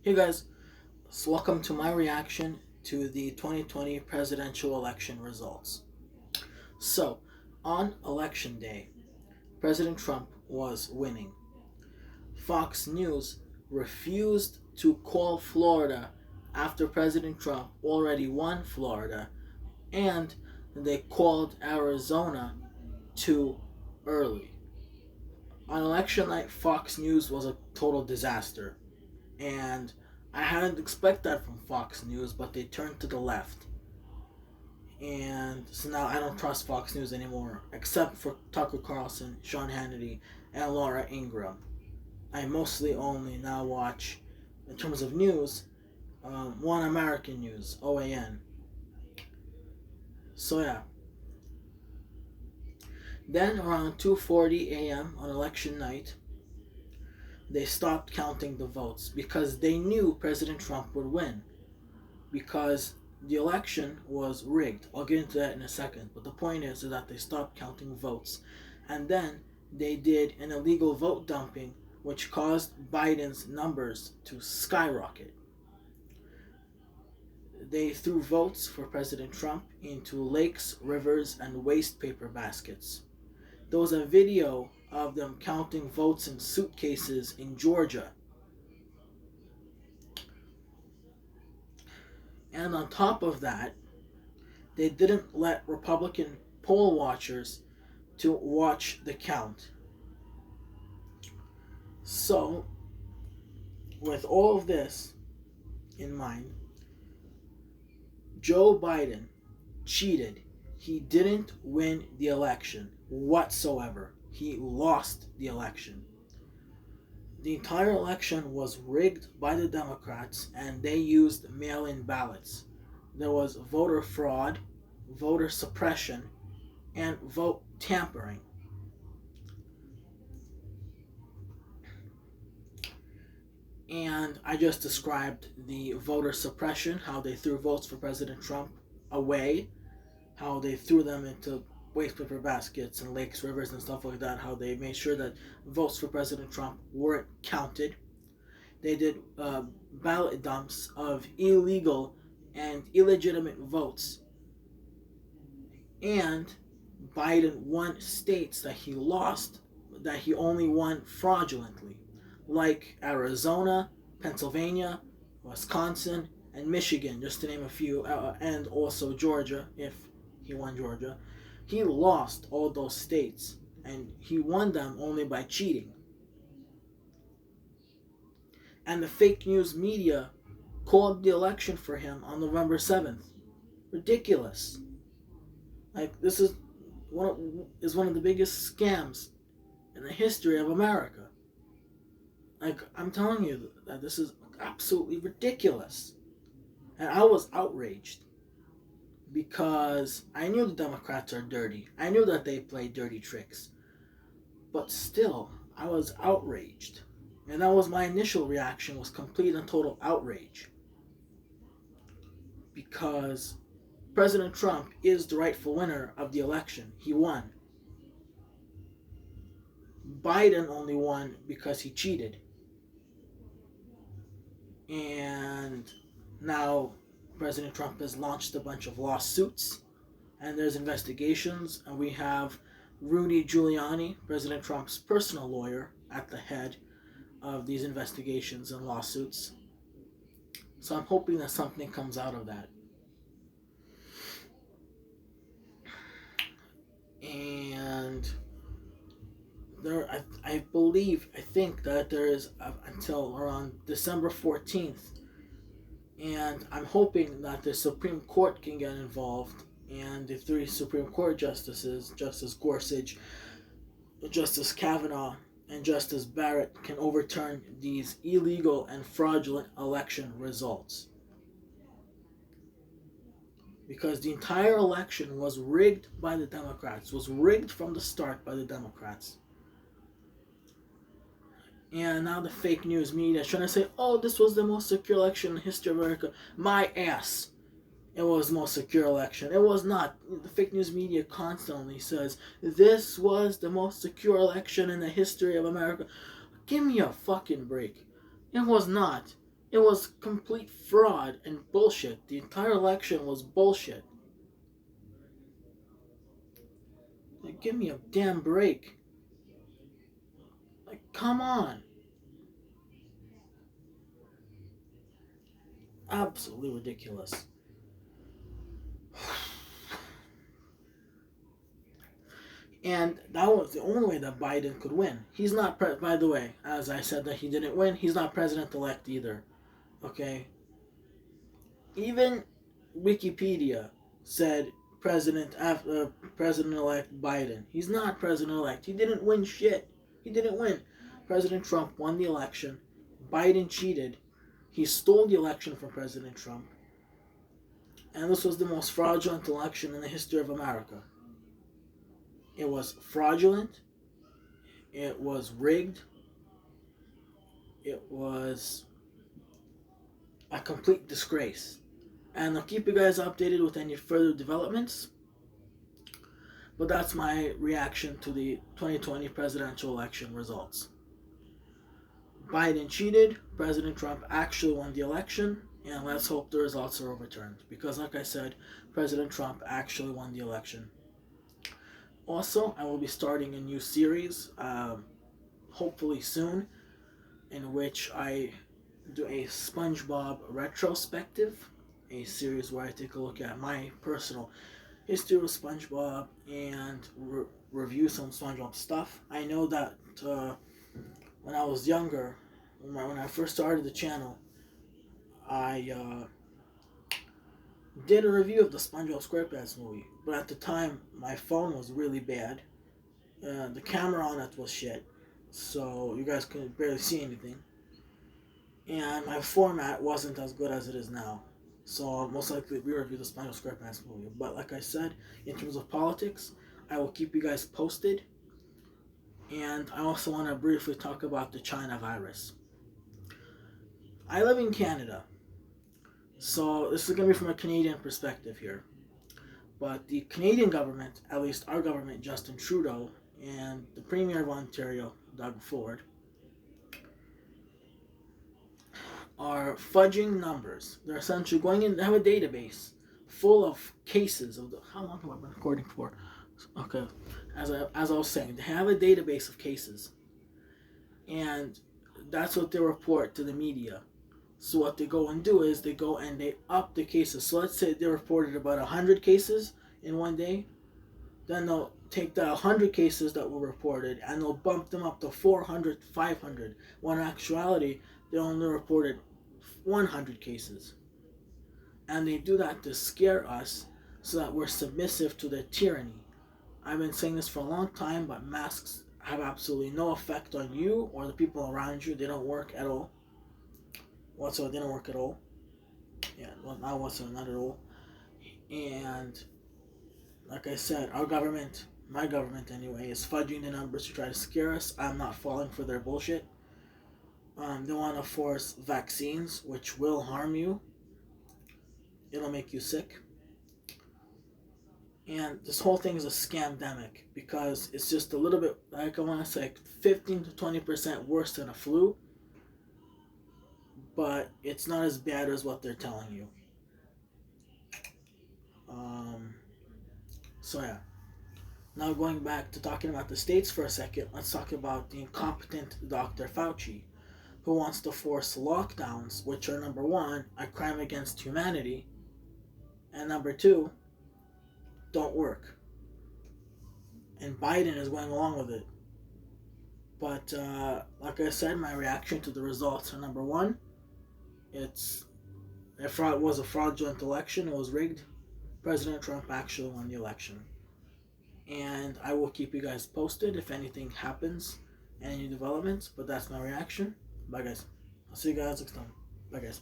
Hey guys, so welcome to my reaction to the 2020 presidential election results. So, on election day, President Trump was winning. Fox News refused to call Florida after President Trump already won Florida, and they called Arizona too early. On election night, Fox News was a total disaster, and I hadn't expected that from Fox News, but they turned to the left. And so now I don't trust Fox News anymore, except for Tucker Carlson, Sean Hannity, and Laura Ingraham. I mostly only now watch, in terms of news, One American News, OAN. So yeah. Then around 2:40 a.m. on election night, they stopped counting the votes because they knew President Trump would win. Because the election was rigged. I'll get into that in a second. But the point is that they stopped counting votes. And then they did an illegal vote dumping, which caused Biden's numbers to skyrocket. They threw votes for President Trump into lakes, rivers, and waste paper baskets. There was a video of them counting votes in suitcases in Georgia. And on top of that, they didn't let Republican poll watchers to watch the count. So, with all of this in mind, Joe Biden cheated. He didn't win the election whatsoever. He lost the election. The entire election was rigged by the Democrats, and they used mail-in ballots. There was voter fraud, voter suppression, and vote tampering. And I just described the voter suppression, how they threw votes for President Trump away, how they threw them into waste paper baskets and lakes, rivers, and stuff like that, how they made sure that votes for President Trump weren't counted. They did ballot dumps of illegal and illegitimate votes. And Biden won states that he lost, that he only won fraudulently, like Arizona, Pennsylvania, Wisconsin, and Michigan, just to name a few, and also Georgia, if he won Georgia. He lost all those states, and he won them only by cheating. And the fake news media called the election for him on November 7th. Ridiculous. Like, this is one of the biggest scams in the history of America. Like, I'm telling you that this is absolutely ridiculous. And I was outraged because I knew the Democrats are dirty. I knew that they play dirty tricks. But still, I was outraged. And that was my initial reaction, was complete and total outrage. Because President Trump is the rightful winner of the election. He won. Biden only won because he cheated. And now President Trump has launched a bunch of lawsuits, and there's investigations, and we have Rudy Giuliani, President Trump's personal lawyer, at the head of these investigations and lawsuits. So I'm hoping that something comes out of that. And I think that there is until around December 14th. And I'm hoping that the Supreme Court can get involved, and the three Supreme Court justices, Justice Gorsuch, Justice Kavanaugh, and Justice Barrett, can overturn these illegal and fraudulent election results. Because the entire election was rigged by the Democrats, was rigged from the start by the Democrats. And now the fake news media is trying to say, oh, this was the most secure election in the history of America. My ass. It was the most secure election. It was not. The fake news media constantly says, this was the most secure election in the history of America. Give me a fucking break. It was not. It was complete fraud and bullshit. The entire election was bullshit. Like, give me a damn break. Like, come on. Absolutely ridiculous. And that was the only way that Biden could win. He's not, by the way, as I said that he didn't win, he's not president elect either. Okay? Even Wikipedia said President elect Biden. He's not president elect. He didn't win shit. He didn't win. President Trump won the election. Biden cheated. He stole the election from President Trump. And this was the most fraudulent election in the history of America. It was fraudulent. It was rigged. It was a complete disgrace. And I'll keep you guys updated with any further developments. But that's my reaction to the 2020 presidential election results. Biden cheated, President Trump actually won the election, and let's hope the results are overturned. Because, like I said, President Trump actually won the election. Also, I will be starting a new series, hopefully soon, in which I do a SpongeBob retrospective, a series where I take a look at my personal history with SpongeBob and review some SpongeBob stuff. I know that when I was younger, when I first started the channel, I did a review of the SpongeBob SquarePants movie, but at the time my phone was really bad. The camera on it was shit, so you guys could barely see anything, and my format wasn't as good as it is now. So I'll most likely re-review the SpongeBob SquarePants movie. But like I said, in terms of politics, I will keep you guys posted. And I also want to briefly talk about the China virus. I live in Canada, so this is going to be from a Canadian perspective here. But the Canadian government, at least our government, Justin Trudeau, and the Premier of Ontario, Doug Ford, are fudging numbers. They're essentially going in, they have a database full of cases of how long have I been recording for? Okay, as I was saying, they have a database of cases, and that's what they report to the media. So what they go and do is they go and they up the cases. So let's say they reported about 100 cases in one day, then they'll take the 100 cases that were reported and they'll bump them up to 400, 500, when in actuality they only reported 100 cases. And they do that to scare us so that we're submissive to their tyranny. I've been saying this for a long time, but masks have absolutely no effect on you or the people around you. They don't work at all. Whatsoever, they don't work at all. Yeah, well, not whatsoever, not at all. And like I said, our government, my government anyway, is fudging the numbers to try to scare us. I'm not falling for their bullshit. They want to force vaccines, which will harm you. It'll make you sick. And this whole thing is a scamdemic because it's just a little bit, like I want to say, 15 to 20% worse than a flu, but it's not as bad as what they're telling you. So yeah. Now going back to talking about the states for a second, let's talk about the incompetent Dr. Fauci, who wants to force lockdowns, which are number one, a crime against humanity, and number two, don't work. And Biden is going along with it. But like I said, my reaction to the results are number one, it was a fraudulent election. It was rigged. President Trump actually won the election. And I will keep you guys posted if anything happens, any developments. But that's my reaction. Bye, guys. I'll see you guys next time. Bye, guys.